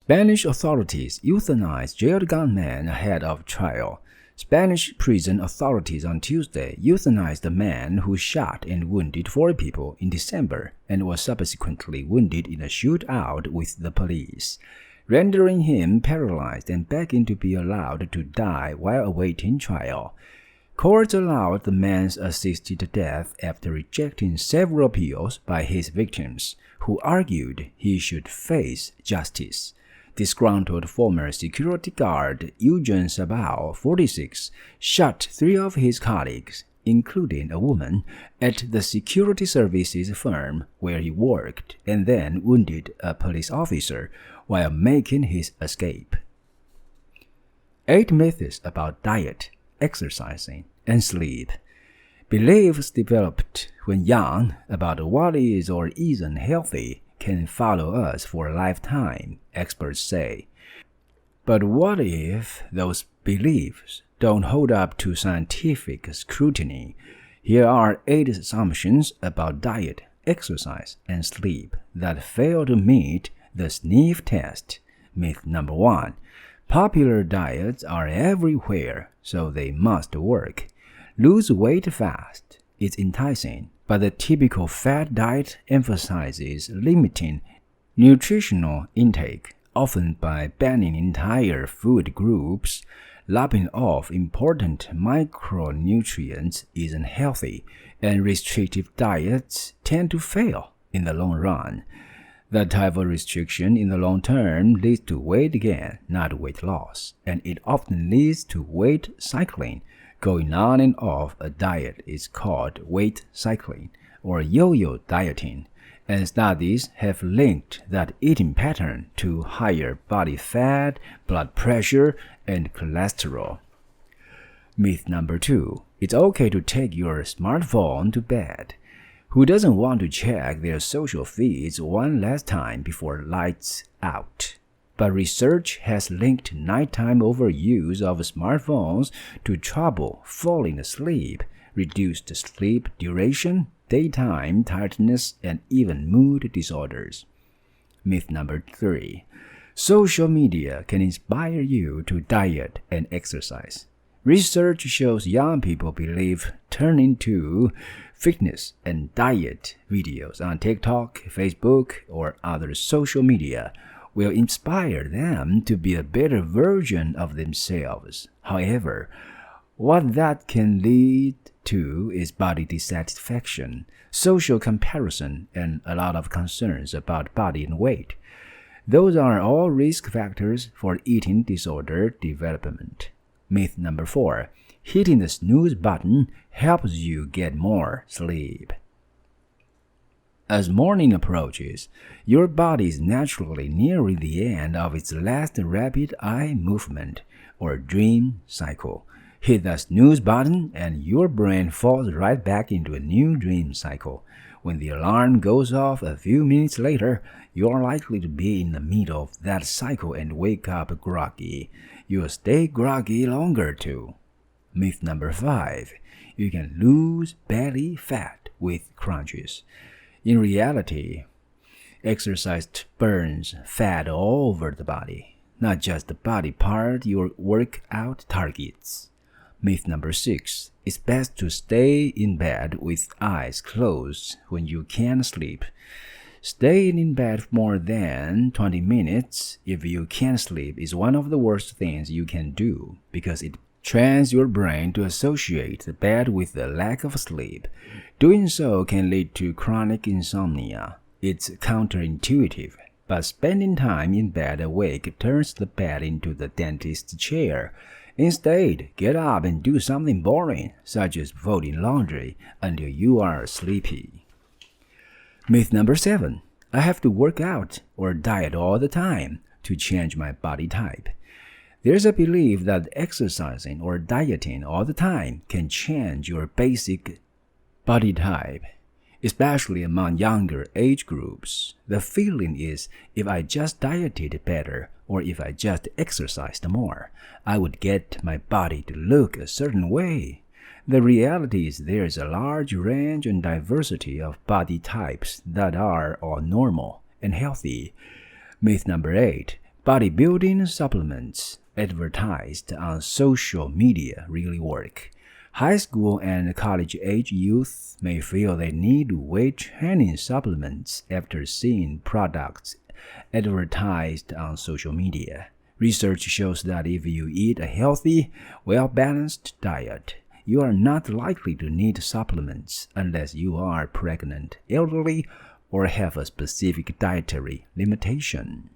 Spanish authorities euthanized jailed gunman ahead of trial. Spanish prison authorities on Tuesday euthanized a man who shot and wounded 4 people in December and was subsequently wounded in a shootout with the police, rendering him paralyzed and begging to be allowed to die while awaiting trial. Courts allowed the man's assisted death after rejecting several appeals by his victims, who argued he should face justice. Disgruntled former security guard ‑sʌbsɪ, 46, shot 3 of his colleagues, including a woman, at the security services firm where he worked, and then wounded a police officer while making his escape. 8 myths about diet, exercising, and sleep. Beliefs developed when young about what is or isn't healthy can follow us for a lifetime, experts say. But what if those beliefs don't hold up to scientific scrutiny? Here are 8 assumptions about diet, exercise, and sleep that fail to meet the sniff test. Myth number 1. Popular diets are everywhere, so they must work. Lose weight fast. It's enticing, but the typical fad diet emphasizes limiting nutritional intake, often by banning entire food groups. Lopping off important micronutrients isn't healthy, and restrictive diets tend to fail in the long run. That type of restriction in the long term leads to weight gain, not weight loss, and it often leads to weight cycling. Going on and off a diet is called weight cycling or yo-yo dieting, and studies have linked that eating pattern to higher body fat, blood pressure, and cholesterol. Myth number 2. It's okay to take your smartphone to bed. Who doesn't want to check their social feeds one last time before lights out? But research has linked nighttime overuse of smartphones to trouble falling asleep, reduced sleep duration, daytime tiredness, and even mood disorders. Myth number 3. Social media can inspire you to diet and exercise. Research shows young people believe turning to fitness and diet videos on TikTok, Facebook, or other social media will inspire them to be a better version of themselves. However, what that can lead to is body dissatisfaction, social comparison, and a lot of concerns about body and weight. Those are all risk factors for eating disorder development. Myth number 4. Hitting the snooze button helps you get more sleep. As morning approaches, your body is naturally nearing the end of its last rapid eye movement, or dream cycle. Hit the snooze button and your brain falls right back into a new dream cycle. When the alarm goes off a few minutes later, you are likely to be in the middle of that cycle and wake up groggy. You'll stay groggy longer too. Myth number 5. You can lose belly fat with crunches. In reality, exercise burns fat all over the body, not just the body part your workout targets. Myth number 6. It's best to stay in bed with eyes closed when you can't sleep. Staying in bed more than 20 minutes if you can't sleep is one of the worst things you can do because it trains your brain to associate the bed with the lack of sleep. Doing so can lead to chronic insomnia. It's counterintuitive, but spending time in bed awake turns the bed into the dentist's chair. Instead, get up and do something boring, such as folding laundry, until you are sleepy. Myth number 7. I have to work out or diet all the time to change my body type. There's a belief that exercising or dieting all the time can change your basic body type, especially among younger age groups. The feeling is if I just dieted better or if I just exercised more, I would get my body to look a certain way. The reality is there is a large range and diversity of body types that are all normal and healthy. Myth number 8. bodybuilding supplements advertised on social media really work. High school and college-age youth may feel they need weight training supplements after seeing products advertised on social media. Research shows that if you eat a healthy, well-balanced diet, you are not likely to need supplements unless you are pregnant, elderly, or have a specific dietary limitation.